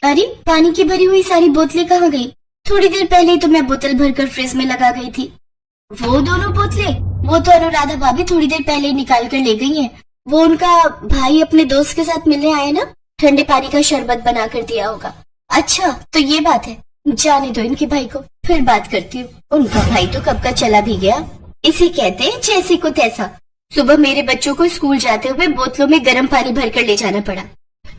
अरे पानी की भरी हुई सारी बोतलें कहाँ गई? थोड़ी देर पहले ही तो मैं बोतल भरकर फ्रिज में लगा गई थी। वो दोनों बोतलें? वो तो अनुराधा भाभी थोड़ी देर पहले ही निकाल कर ले गई हैं। वो उनका भाई अपने दोस्त के साथ मिलने आए ना, ठंडे पानी का शरबत बना कर दिया होगा। अच्छा तो ये बात है, जाने दो इनके भाई को, फिर बात करती हूँ। उनका भाई तो कब का चला भी गया। इसे कहते हैं जैसे को तैसा। सुबह मेरे बच्चों को स्कूल जाते हुए बोतलों में गर्म पानी भरकर ले जाना पड़ा।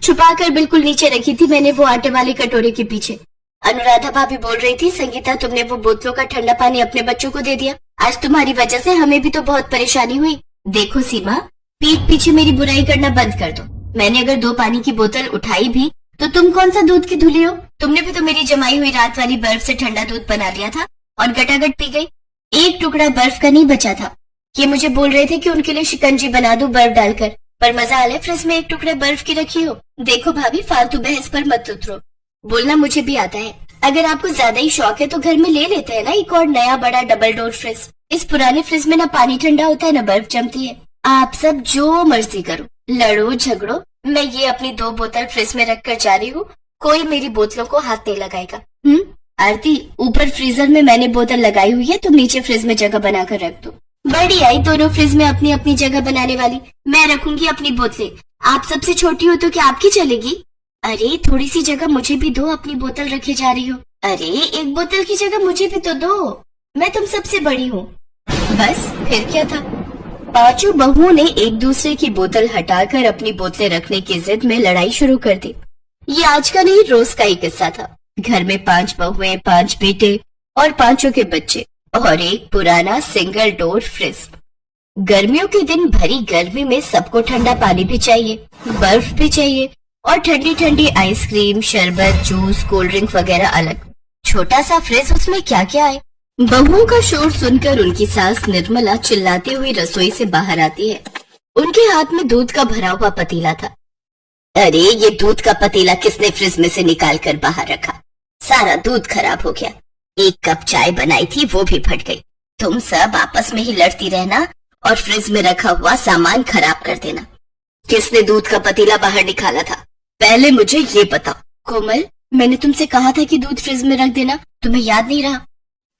छुपा कर बिल्कुल नीचे रखी थी मैंने वो आटे वाले कटोरे के पीछे। अनुराधा भाभी बोल रही थी, संगीता तुमने वो बोतलों का ठंडा पानी अपने बच्चों को दे दिया। आज तुम्हारी वजह से हमें भी तो बहुत परेशानी हुई। देखो सीमा, पीठ पीछे मेरी बुराई करना बंद कर दो। मैंने अगर 2 पानी की बोतल उठाई भी तो तुम कौन सा दूध की धुली हो? तुमने भी तो मेरी जमाई हुई रात वाली बर्फ से ठंडा दूध बना लिया था और गटागट पी गई। एक टुकड़ा बर्फ का नहीं बचा था। ये मुझे बोल रहे थे कि उनके लिए शिकंजी बना दूं बर्फ डालकर, पर मजा आले फ्रिज में एक टुकड़े बर्फ की रखी हो। देखो भाभी, फालतू बहस पर मत उतरो। बोलना मुझे भी आता है। अगर आपको ज्यादा ही शौक है तो घर में ले लेते हैं ना एक और नया बड़ा डबल डोर फ्रिज। इस पुराने फ्रिज में ना पानी ठंडा होता है ना बर्फ जमती है। आप सब जो मर्जी करो, लड़ो झगड़ो, मैं ये अपनी 2 बोतल फ्रिज में रख कर जा रही हूँ। कोई मेरी बोतलों को हाथ नहीं लगाएगा। आरती, ऊपर फ्रीजर में मैंने बोतल लगाई हुई है, तुम नीचे फ्रिज में जगह बनाकर रख दो। बड़ी आई दोनों फ्रिज में अपनी अपनी जगह बनाने वाली। मैं रखूंगी अपनी बोतलें। आप सबसे छोटी हो तो क्या आपकी चलेगी? अरे थोड़ी सी जगह मुझे भी दो, अपनी बोतल रखे जा रही हो। अरे एक बोतल की जगह मुझे भी तो दो, मैं तुम सबसे बड़ी हूँ। बस फिर क्या था। 5 बहुओं ने एक दूसरे की बोतल हटाकर अपनी बोतलें रखने की जिद में लड़ाई शुरू कर दी। ये आज का नहीं, रोज का ही किस्सा था। घर में 5 बहुएं, 5 बेटे और 5 के बच्चे और एक पुराना सिंगल डोर फ्रिज। गर्मियों के दिन भरी गर्मी में सबको ठंडा पानी भी चाहिए, बर्फ भी चाहिए और ठंडी ठंडी आइसक्रीम, शरबत, जूस, कोल्ड ड्रिंक वगैरह अलग। छोटा सा फ्रिज, उसमें क्या क्या है। बहुओं का शोर सुनकर उनकी सास निर्मला चिल्लाती हुई रसोई से बाहर आती है। उनके हाथ में दूध का भरा हुआ पतीला था। अरे ये दूध का पतीला किसने फ्रिज में से निकाल कर बाहर रखा? सारा दूध खराब हो गया। एक कप चाय बनाई थी वो भी फट गई। तुम सब आपस में ही लड़ती रहना और फ्रिज में रखा हुआ सामान खराब कर देना। किसने दूध का पतीला बाहर निकाला था? पहले मुझे ये बताओ। कोमल, मैंने तुमसे कहा था कि दूध फ्रिज में रख देना, तुम्हें याद नहीं रहा?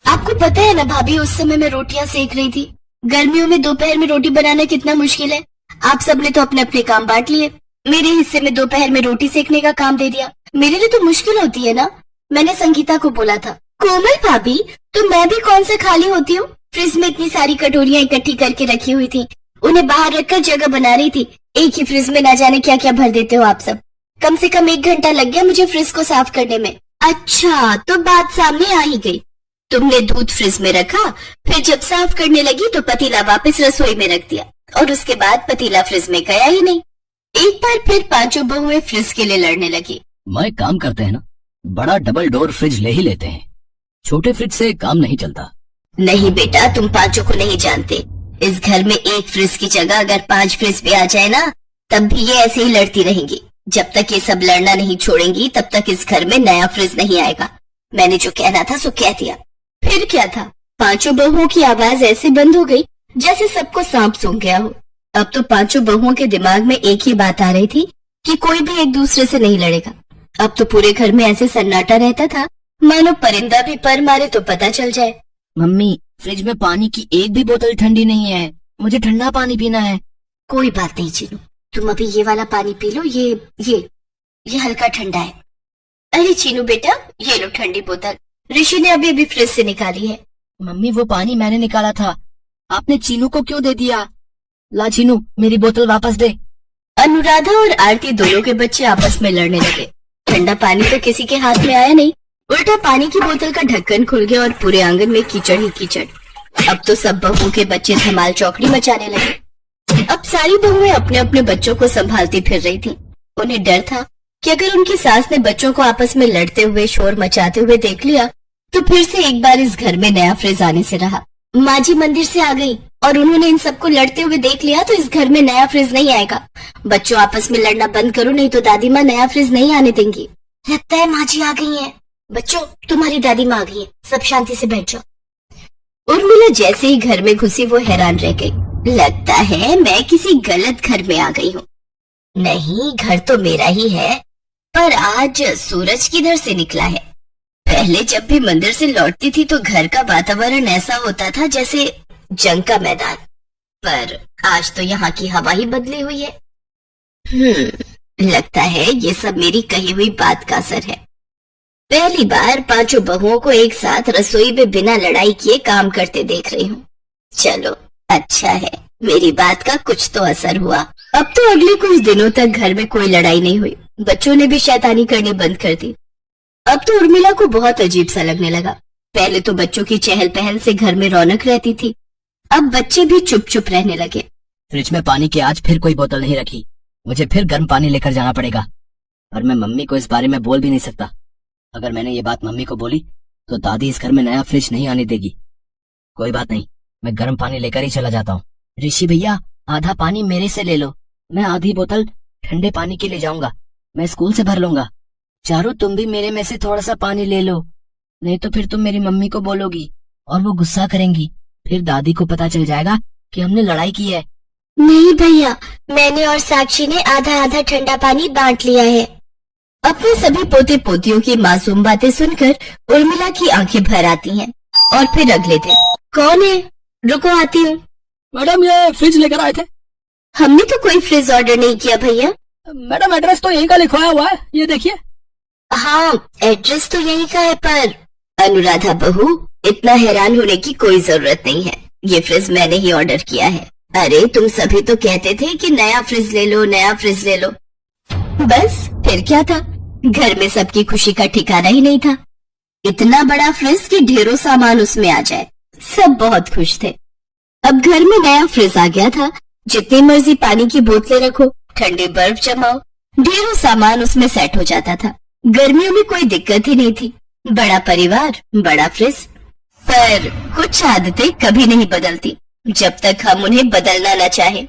आपको पता है ना भाभी, उस समय मैं रोटियां सेक रही थी। गर्मियों में दोपहर में रोटी बनाना कितना मुश्किल है। आप सबने तो अपने अपने काम बांट लिए। मेरे हिस्से में दोपहर में रोटी सेकने का काम दे दिया। मेरे लिए तो मुश्किल होती है ना। मैंने संगीता को बोला था, कोमल भाभी तो मैं भी कौन सा खाली होती हूँ। फ्रिज में इतनी सारी कटोरियां इकट्ठी करके रखी हुई थी, उन्हें बाहर रखकर जगह बना रही थी। एक ही फ्रिज में ना जाने क्या क्या भर देते हो आप सब। कम से कम 1 घंटा लग गया मुझे फ्रिज को साफ करने में। अच्छा तो बात सामने आ ही गई। तुमने दूध फ्रिज में रखा, फिर जब साफ करने लगी तो पतीला वापस रसोई में रख दिया और उसके बाद पतीला फ्रिज में गया ही नहीं। एक बार फिर 5 बहुएं फ्रिज के लिए लड़ने लगी। मैं काम करते हैं ना, बड़ा डबल डोर फ्रिज ले ही लेते हैं। छोटे फ्रिज से काम नहीं चलता। नहीं बेटा, तुम 5 को नहीं जानते। इस घर में एक फ्रिज की जगह अगर 5 फ्रिज भी आ जाए ना, तब भी ये ऐसे ही लड़ती रहेंगी। जब तक ये सब लड़ना नहीं छोड़ेंगी तब तक इस घर में नया फ्रिज नहीं आएगा। मैंने जो कहना था सो कह दिया। फिर क्या था, 5 बहुओं की आवाज ऐसे बंद हो गई जैसे सबको सांप सूंघ गया हो। अब तो 5 बहुओं के दिमाग में एक ही बात आ रही थी कि कोई भी एक दूसरे से नहीं लड़ेगा। अब तो पूरे घर में ऐसे सन्नाटा रहता था मानो परिंदा भी पर मारे तो पता चल जाए। मम्मी, फ्रिज में पानी की एक भी बोतल ठंडी नहीं है, मुझे ठंडा पानी पीना है। कोई बात नहीं चीनू, तुम अभी ये वाला पानी पी लो, ये हल्का ठंडा है। अरे चीनू बेटा, ये लो ठंडी बोतल, ऋषि ने अभी फ्रिज से निकाली है। मम्मी, वो पानी मैंने निकाला था, आपने चीनू को क्यों दे दिया? ला चीनू, मेरी बोतल वापस दे। अनुराधा और आरती दोनों के बच्चे आपस में लड़ने लगे। ठंडा पानी तो किसी के हाथ में आया नहीं, उल्टा पानी की बोतल का ढक्कन खुल गया और पूरे आंगन में कीचड़ ही कीचड़। अब तो सब बहुओं के बच्चे धमाल चौकड़ी मचाने लगे। अब सारी बहुएं अपने अपने बच्चों को संभालती फिर रही थी। उन्हें डर था कि अगर उनकी सास ने बच्चों को आपस में लड़ते हुए, शोर मचाते हुए देख लिया तो फिर से एक बार इस घर में नया फ्रिज आने से रहा। माँ जी मंदिर से आ गई और उन्होंने इन सबको लड़ते हुए देख लिया तो इस घर में नया फ्रिज नहीं आएगा। बच्चों आपस में लड़ना बंद करो, नहीं तो दादी माँ नया फ्रिज नहीं आने देंगी। लगता है माँ जी आ गई हैं। बच्चों, तुम्हारी दादी माँ आ गई है, सब शांति से बैठ जाओ। उर्मिला जैसे ही घर में घुसी वो हैरान रह गई। लगता है मैं किसी गलत घर में आ गई हूँ। नहीं, घर तो मेरा ही है, पर पर आज सूरज किधर से निकला है? पहले जब भी मंदिर से लौटती थी तो घर का वातावरण ऐसा होता था जैसे जंग का मैदान, पर आज तो यहाँ की हवा ही बदली हुई है। लगता है ये सब मेरी कही हुई बात का असर है। पहली बार पांचों बहुओं को एक साथ रसोई में बिना लड़ाई किए काम करते देख रही हूँ। चलो अच्छा है, मेरी बात का कुछ तो असर हुआ। अब तो अगले कुछ दिनों तक घर में कोई लड़ाई नहीं हुई। बच्चों ने भी शैतानी करनी बंद कर दी। अब तो उर्मिला को बहुत अजीब सा लगने लगा। पहले तो बच्चों की चहल पहल से घर में रौनक रहती थी, अब बच्चे भी चुप चुप रहने लगे। फ्रिज में पानी की आज फिर कोई बोतल नहीं रखी, मुझे फिर गर्म पानी लेकर जाना पड़ेगा। और मैं मम्मी को इस बारे में बोल भी नहीं सकता। अगर मैंने ये बात मम्मी को बोली तो दादी इस घर में नया फ्रिज नहीं आने देगी। कोई बात नहीं, मैं गर्म पानी लेकर ही चला जाता हूँ। ऋषि भैया, आधा पानी मेरे से ले लो, मैं आधी बोतल ठंडे पानी की ले जाऊंगा, मैं स्कूल से भर लूंगा। चारू, तुम भी मेरे में से थोड़ा सा पानी ले लो, नहीं तो फिर तुम मेरी मम्मी को बोलोगी और वो गुस्सा करेंगी। फिर दादी को पता चल जाएगा कि हमने लड़ाई की है। नहीं भैया, मैंने और साक्षी ने आधा आधा ठंडा पानी बांट लिया है। अपने सभी पोते पोतियों की मासूम बातें सुनकर उर्मिला की आंखें भर आती हैं। और फिर अगले दिन, कौन है? रुको आती हूँ। मैडम, ये फ्रिज लेकर आए थे। हमने तो कोई फ्रिज ऑर्डर नहीं किया भैया। मैडम, एड्रेस तो यही का लिखवाया हुआ है, ये देखिए। हाँ, एड्रेस तो यही का है, पर अनुराधा बहू, इतना हैरान होने की कोई जरूरत नहीं है। ये फ्रिज मैंने ही ऑर्डर किया है। अरे तुम सभी तो कहते थे कि नया फ्रिज ले लो, नया फ्रिज ले लो। बस फिर क्या था, घर में सबकी खुशी का ठिकाना ही नहीं था। इतना बड़ा फ्रिज कि ढेरों सामान उसमें आ जाए, सब बहुत खुश थे। अब घर में नया फ्रिज आ गया था। जितनी मर्जी पानी की बोतलें रखो, ठंडे बर्फ जमाओ, ढेरों सामान उसमें सेट हो जाता था। गर्मियों में कोई दिक्कत ही नहीं थी। बड़ा परिवार, बड़ा फ्रिज। पर कुछ आदतें कभी नहीं बदलती जब तक हम उन्हें बदलना न चाहे।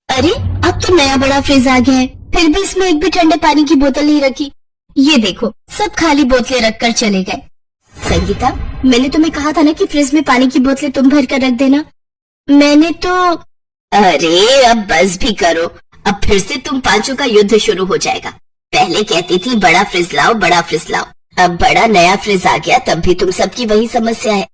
अरे अब तो नया बड़ा फ्रिज आ गया है, फिर भी इसमें एक भी ठंडे पानी की बोतल नहीं रखी। ये देखो, सब खाली बोतलें रखकर चले गए। संगीता, मैंने तुम्हें कहा था ना कि फ्रिज में पानी की बोतलें तुम भर कर रख देना। मैंने तो... अरे अब बस भी करो, अब फिर से तुम पांचों का युद्ध शुरू हो जाएगा। पहले कहती थी बड़ा फ्रिज लाओ, बड़ा फ्रिज लाओ, अब बड़ा नया फ्रिज आ गया, तब भी तुम सबकी वही समस्या है।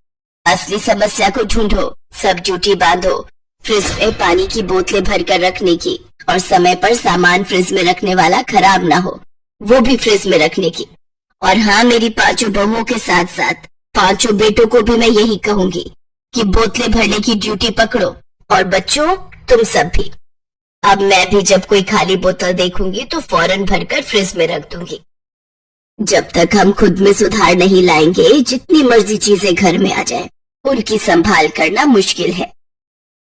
असली समस्या को ढूंढो, सब ड्यूटी बांधो, फ्रिज में पानी की बोतलें भरकर रखने की, और समय पर सामान फ्रिज में रखने वाला खराब ना हो, वो भी फ्रिज में रखने की। और हाँ, मेरी पांचों बहुओं के साथ साथ पांचों बेटों को भी मैं यही कहूंगी कि बोतलें भरने की ड्यूटी पकड़ो। और बच्चों, तुम सब भी। अब मैं भी जब कोई खाली बोतल देखूंगी तो फौरन भरकर फ्रिज में रख दूंगी। जब तक हम खुद में सुधार नहीं लाएंगे, जितनी मर्जी चीजें घर में आ जाए, उनकी संभाल करना मुश्किल है।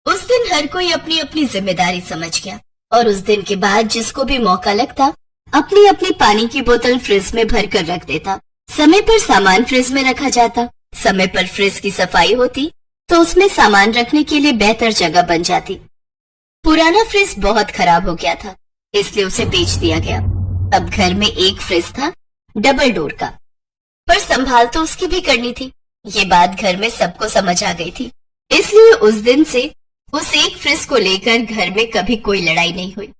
उस दिन हर कोई अपनी अपनी जिम्मेदारी समझ गया, और उस दिन के बाद जिसको भी मौका लगता अपनी अपनी पानी की बोतल फ्रिज में भर कर रख देता। समय पर सामान फ्रिज में रखा जाता, समय पर फ्रिज की सफाई होती तो उसमें सामान रखने के लिए बेहतर जगह बन जाती। पुराना फ्रिज बहुत खराब हो गया था, इसलिए उसे बेच दिया गया। अब घर में एक फ्रिज था, डबल डोर का, पर संभाल तो उसकी भी करनी थी। ये बात घर में सबको समझ आ गई थी, इसलिए उस दिन से उस एक फ्रिज को लेकर घर में कभी कोई लड़ाई नहीं हुई।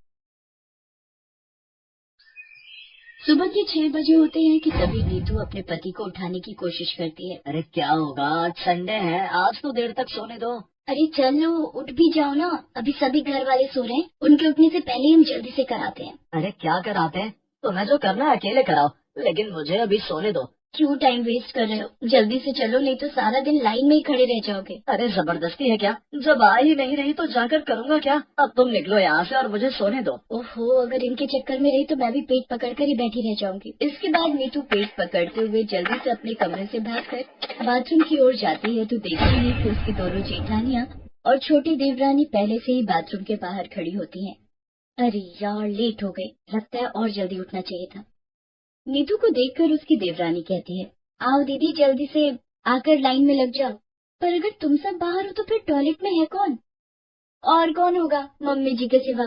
सुबह के 6 बजे होते हैं कि तभी नीतू अपने पति को उठाने की कोशिश करती है। अरे क्या होगा, आज संडे है, आज तो देर तक सोने दो। अरे चलो, उठ भी जाओ ना, अभी सभी घर वाले सो रहे हैं, उनके उठने से पहले हम जल्दी से कराते हैं। अरे क्या कराते हैं, तुम्हें जो करना है अकेले कराओ, लेकिन मुझे अभी सोने दो। क्यों टाइम वेस्ट कर रहे हो, जल्दी से चलो, नहीं तो सारा दिन लाइन में ही खड़े रह जाओगे। अरे जबरदस्ती है क्या, जब आ ही नहीं रही तो जाकर करूँगा क्या। अब तुम निकलो यहाँ से और मुझे सोने दो। ओहो, अगर इनके चक्कर में रही तो मैं भी पेट पकड़कर ही बैठी रह जाऊंगी। इसके बाद नीतू पेट पकड़ते हुए जल्दी से अपने कमरे से भागकर बाथरूम की ओर जाती है तो देखती है कि उसकी दोनों जेठानियाँ और छोटी देवरानी पहले से ही बाथरूम के बाहर खड़ी होती हैं। अरे यार, लेट हो गई, लगता है और जल्दी उठना चाहिए था। नीतू को देखकर उसकी देवरानी कहती है, आओ दीदी, जल्दी से आकर लाइन में लग जाओ। पर अगर तुम सब बाहर हो तो फिर टॉयलेट में है कौन? और कौन होगा, मम्मी जी के सिवा।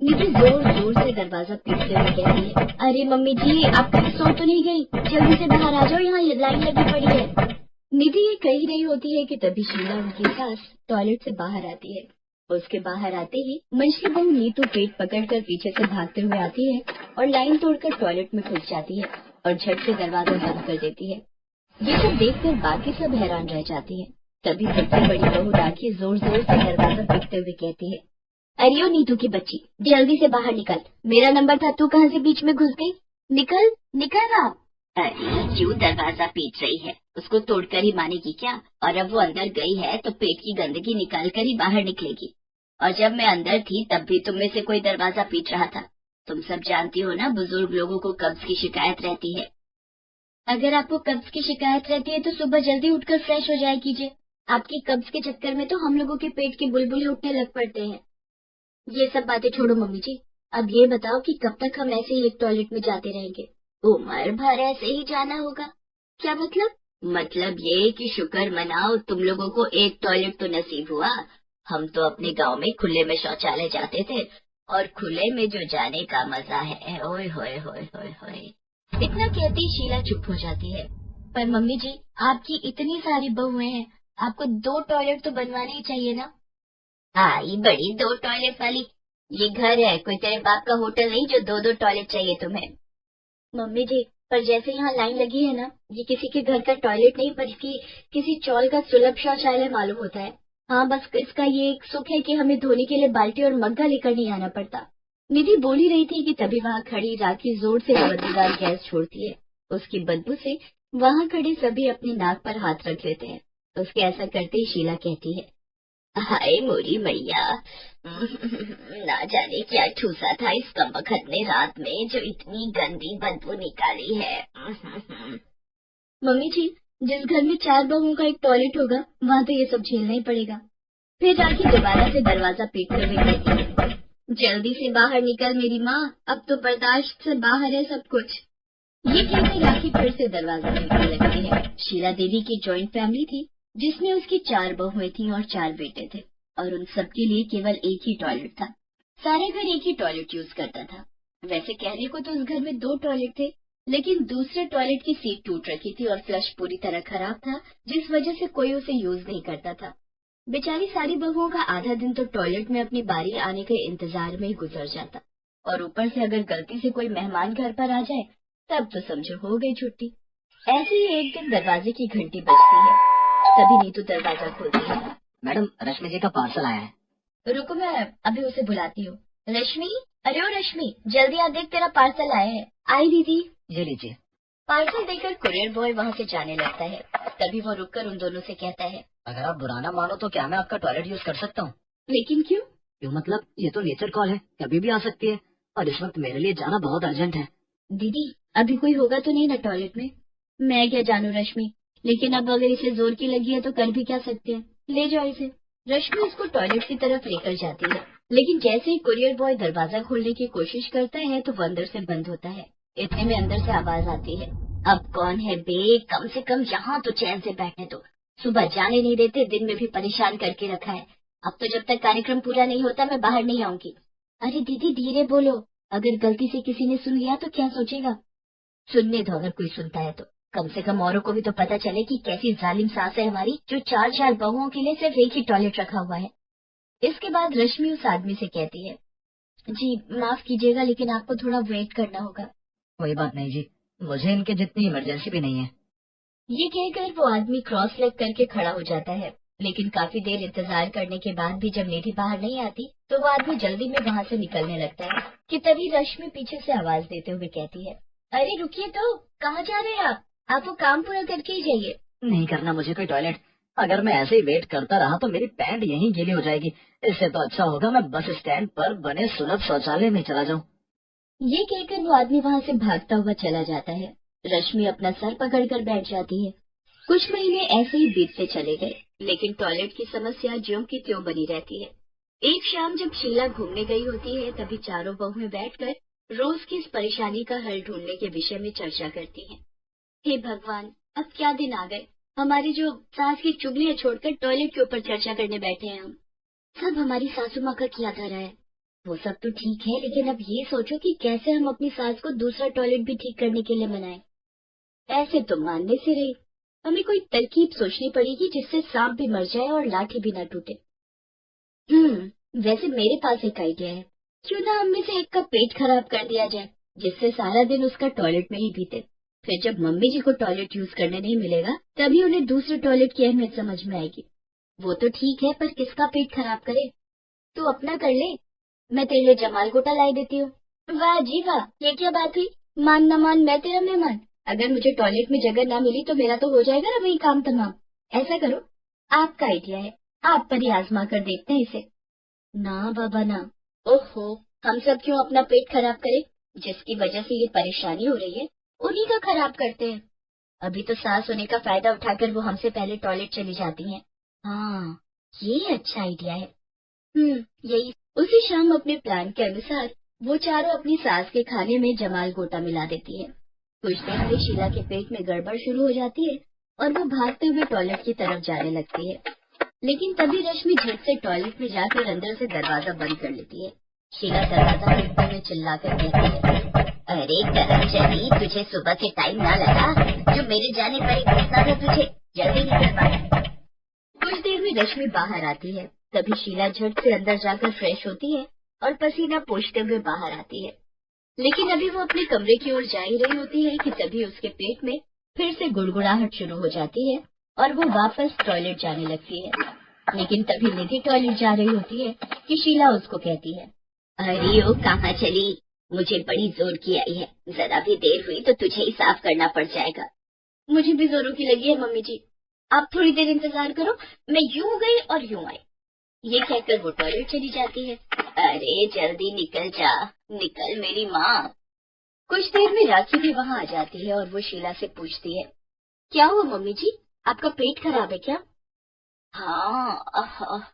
नीतू जोर जोर से दरवाजा पीटते हुए कहती है, अरे मम्मी जी, आप सो तो नहीं गई, जल्दी से बाहर आ जाओ, यहाँ लाइन लगी पड़ी है। निधि ये कह रही होती है कि तभी शीला, उनकी सास, टॉयलेट से बाहर आती है। उसके बाहर आते ही मंझली बहू नीतू पेट पकड़कर पीछे से भागते हुए आती है और लाइन तोड़कर टॉयलेट में घुस जाती है और झट से दरवाजा बंद कर देती है। ये सब देखकर बाकी सब हैरान रह जाती है। तभी सबसे बड़ी बहू राखी जोर जोर से दरवाजा पीटते हुए कहती है, अरे ओ नीतू की बच्ची, जल्दी से बाहर निकल, मेरा नंबर था, तू कहाँ से बीच में घुस गई? निकल निकल ना। अरे क्यों दरवाजा पीट रही है? उसको तोड़कर ही मानेगी क्या? और अब वो अंदर गई है तो पेट की गंदगी निकाल कर ही बाहर निकलेगी। और जब मैं अंदर थी तब भी तुम में से कोई दरवाजा पीट रहा था। तुम सब जानती हो ना, बुजुर्ग लोगों को कब्ज की शिकायत रहती है। अगर आपको कब्ज की शिकायत रहती है तो सुबह जल्दी उठकर फ्रेश हो जाया कीजिए। आपकी कब्ज के चक्कर में तो हम लोगों के पेट के बुलबुले उठने लग पड़ते हैं। ये सब बातें छोड़ो मम्मी जी, अब ये बताओ कि कब तक हम ऐसे ही एक टॉयलेट में जाते रहेंगे? उम्र भर ऐसे ही जाना होगा। क्या मतलब? मतलब ये कि शुक्र मनाओ तुम लोगों को एक टॉयलेट तो नसीब हुआ। हम तो अपने गांव में खुले में शौचालय जाते थे, और खुले में जो जाने का मजा है, ओए होए होए होए होए। इतना कहती शीला चुप हो जाती है। पर मम्मी जी, आपकी इतनी सारी बहुएं हैं, आपको 2 टॉयलेट तो बनवाने ही चाहिए ना। आई बड़ी 2 टॉयलेट वाली, ये घर है, कोई तेरे बाप का होटल नहीं जो 2-2 टॉयलेट चाहिए तुम्हें। मम्मी जी, पर जैसे यहाँ लाइन लगी है ना, ये किसी के घर का टॉयलेट नहीं बल्कि किसी चौल का सुलभ शौचालय मालूम होता है। हाँ, बस इसका ये एक सुख है कि हमें धोने के लिए बाल्टी और मग्गा लेकर नहीं आना पड़ता। निधि बोल ही रही थी कि तभी वहाँ खड़ी राखी जोर से बदबूदार गैस छोड़ती है। उसकी बदबू से वहाँ खड़े सभी अपनी नाक पर हाथ रख लेते हैं। उसके ऐसा करते ही शीला कहती है, हाय मोरी मैया, ना जाने क्या ठूसा था इस कमबख्त ने रात में जो इतनी गंदी बदबू निकाली है। मम्मी जी, जिस घर में 4 बहुओं का एक टॉयलेट होगा वहाँ तो ये सब झेलना ही पड़ेगा। फिर राखी दोबारा से दरवाजा पीटते हुए कहती है, जल्दी से बाहर निकल मेरी माँ, अब तो बर्दाश्त से बाहर है सब कुछ। ये कहते राखी फिर से दरवाजा पीटने लगती है। शीला देवी की जॉइंट फैमिली थी जिसमें उसकी 4 बहुएं थीं और 4 बेटे थे, और उन सबके लिए केवल एक ही टॉयलेट था। सारे घर एक ही टॉयलेट यूज करता था। वैसे कहने को तो उस घर में 2 टॉयलेट थे, लेकिन दूसरे टॉयलेट की सीट टूट रखी थी और फ्लश पूरी तरह खराब था, जिस वजह से कोई उसे यूज नहीं करता था। बेचारी सारी बहुओं का आधा दिन तो टॉयलेट में अपनी बारी आने के इंतजार में ही गुजर जाता, और ऊपर से अगर गलती से कोई मेहमान घर पर आ जाए तब तो समझो हो गई छुट्टी। ऐसे ही एक दिन दरवाजे की घंटी बजती है। तभी नीतू दरवाजा खोलती है। मैडम, रश्मि जी का पार्सल आया है। रुको, मैं अभी उसे बुलाती हूँ। रश्मि, अरे ओ रश्मि, जल्दी आ देख, तेरा पार्सल आया है। आई दीदी। ये लीजिए। पार्सल देकर कुरियर बॉय वहाँ से जाने लगता है। तभी वो रुककर उन दोनों से कहता है, अगर आप बुरा ना मानो तो क्या मैं आपका टॉयलेट यूज कर सकता हूँ? लेकिन क्यों? क्यों मतलब, ये तो नेचर कॉल है, कभी भी आ सकती है, और इस वक्त मेरे लिए जाना बहुत अर्जेंट है। दीदी, अभी कोई होगा तो नहीं ना टॉयलेट में? मैं क्या जानू रश्मि, लेकिन अब अगर इसे जोर की लगी है तो कर भी क्या सकते हैं। ले जाओ इसे। रश्मि उसको टॉयलेट की तरफ लेकर जाती है, लेकिन जैसे ही कुरियर बॉय दरवाजा खोलने की कोशिश करता है तो वो अंदर से बंद होता है। इतने में अंदर से आवाज आती है, अब कौन है बे, कम से कम यहाँ तो चैन से बैठने दो। सुबह जाने नहीं देते, दिन में भी परेशान करके रखा है। अब तो जब तक कार्यक्रम पूरा नहीं होता मैं बाहर नहीं आऊंगी। अरे दीदी धीरे बोलो, अगर गलती से किसी ने सुन लिया तो क्या सोचेगा? सुनने दो, अगर कोई सुनता है तो कम से कम औरों को भी तो पता चले कि कैसी जालिम सास है हमारी, जो 4 बहुओं के लिए सिर्फ एक ही टॉयलेट रखा हुआ है। इसके बाद रश्मि उस आदमी से कहती है, जी माफ कीजिएगा लेकिन आपको थोड़ा वेट करना होगा। कोई बात नहीं जी, मुझे इनके जितनी इमरजेंसी भी नहीं है। ये कहकर वो आदमी क्रॉस लेग करके खड़ा हो जाता है, लेकिन काफी देर इंतजार करने के बाद भी जब निधि बाहर नहीं आती तो वो आदमी जल्दी में वहाँ से निकलने लगता है कि तभी रश्मि पीछे से आवाज देते हुए कहती है, अरे रुकिए तो, कहाँ जा रहे हैं आप वो काम पूरा करके ही जाइए। नहीं करना मुझे कोई टॉयलेट, अगर मैं ऐसे ही वेट करता रहा तो मेरी पैंट यहीं गीली हो जाएगी। इससे तो अच्छा होगा मैं बस स्टैंड पर बने सुलभ शौचालय में चला जाऊं। ये कहकर वो आदमी वहाँ से भागता हुआ चला जाता है। रश्मि अपना सर पकड़कर बैठ जाती है। कुछ महीने ऐसे ही बीतते चले गए, लेकिन टॉयलेट की समस्या ज्यों की त्यों बनी रहती है। एक शाम जब शीला घूमने गई होती है तभी चारों बहुएं बैठकर रोज की इस परेशानी का हल ढूंढने के विषय में चर्चा करती हैं। हे भगवान, अब क्या दिन आ गए, हमारी जो सास की चुगलियां छोड़कर टॉयलेट के ऊपर चर्चा करने बैठे हैं हम। सब हमारी सासू माँ का किया धरा है। वो सब तो ठीक है, लेकिन अब ये सोचो कि कैसे हम अपनी सास को दूसरा टॉयलेट भी ठीक करने के लिए मनाएं। ऐसे तो मानने से रही, हमें कोई तरकीब सोचनी पड़ेगी जिससे सांप भी मर जाए और लाठी भी ना टूटे। वैसे मेरे पास एक आइडिया है। क्यों ना हम में से एक का पेट खराब कर दिया जाए, जिससे सारा दिन उसका टॉयलेट में ही बीते। फिर जब मम्मी जी को टॉयलेट यूज करने नहीं मिलेगा, तभी उन्हें दूसरे टॉयलेट की अहमियत समझ में आएगी। वो तो ठीक है, पर किसका पेट खराब करे? तू अपना कर ले, मैं तेरे लिए जमाल गोटा लाई देती हूँ। वाह जी वाह, ये क्या बात हुई? मान न मान मैं तेरा मेहमान। अगर मुझे टॉयलेट में जगह ना मिली तो मेरा तो हो जाएगा ना वही काम तमाम। ऐसा करो, आपका आइडिया है, आप पर ही आजमा कर देखते हैं इसे। ना बाबा ना। ओहो, हम सब क्यों अपना पेट खराब करें? जिसकी वजह से ये परेशानी हो रही है उन्हीं का खराब करते हैं। अभी तो सास होने का फायदा उठाकर वो हमसे पहले टॉयलेट चली जाती हैं। हाँ, ये अच्छा आइडिया है। यही। उसी शाम अपने प्लान के अनुसार वो चारों अपनी सास के खाने में जमाल गोटा मिला देती है। कुछ देर में शीला के पेट में गड़बड़ शुरू हो जाती है और वो भागते हुए टॉयलेट की तरफ जाने लगती है। लेकिन तभी रश्मि झट से टॉयलेट में जाकर अंदर से दरवाजा बंद कर लेती है। शीला दरवाजा खोलते हुए चिल्लाकर कहती है, अरे करमचली, तुझे सुबह से टाइम ना लगा? जो मेरे जाने पर ही गुस्सा था तुझे, जल्दी निकल बाहर। कुछ देर में रश्मि बाहर आती है। तभी शीला झट से अंदर जाकर फ्रेश होती है और पसीना पोंछते हुए बाहर आती है। लेकिन अभी वो अपने कमरे की ओर जा ही रही होती है कि तभी उसके पेट में फिर से गुड़गुड़ाहट शुरू हो जाती है और वो वापस टॉयलेट जाने लगती है। लेकिन तभी निधि टॉयलेट जा रही होती है कि शीला उसको कहती है, अरे ओ कहाँ चली? मुझे बड़ी जोर की आई है, जरा भी देर हुई तो तुझे ही साफ करना पड़ जाएगा। मुझे भी जोरों की लगी है मम्मी जी, आप थोड़ी देर इंतजार करो, मैं यूं गई और यूं आई। ये कहकर वो टॉयलेट चली जाती है। अरे जल्दी निकल जा, निकल मेरी माँ। कुछ देर में राखी भी वहाँ आ जाती है और वो शीला से पूछती है, क्या हुआ मम्मी जी, आपका पेट खराब है क्या? हाँ,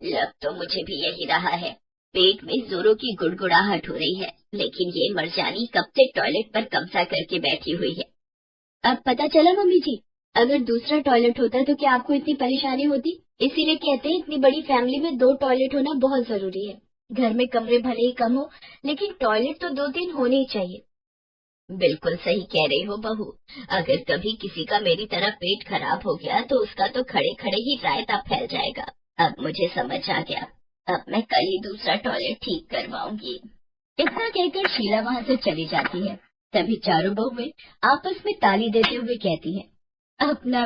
लग तो मुझे भी यही रहा है। पेट में जोरों की गुड़गुड़ाहट हो रही है, लेकिन ये मरजानी कब से टॉयलेट पर कब्जा करके बैठी हुई है। अब पता चला मम्मी जी, अगर दूसरा टॉयलेट होता तो क्या आपको इतनी परेशानी होती? इसीलिए कहते हैं इतनी बड़ी फैमिली में 2 टॉयलेट होना बहुत जरूरी है। घर में कमरे भले ही कम हो, लेकिन टॉयलेट तो 2-3 होने ही चाहिए। बिल्कुल सही कह रही हो बहू। अगर कभी किसी का मेरी तरह पेट खराब हो गया तो उसका तो खड़े खड़े ही रायता फैल जाएगा। अब मुझे समझ आ गया, अब मैं कल ही दूसरा टॉयलेट ठीक करवाऊंगी। इतना कहकर शीला वहाँ से चली जाती है। तभी चारों बहुएं आपस में ताली देते हुए कहती हैं, अपना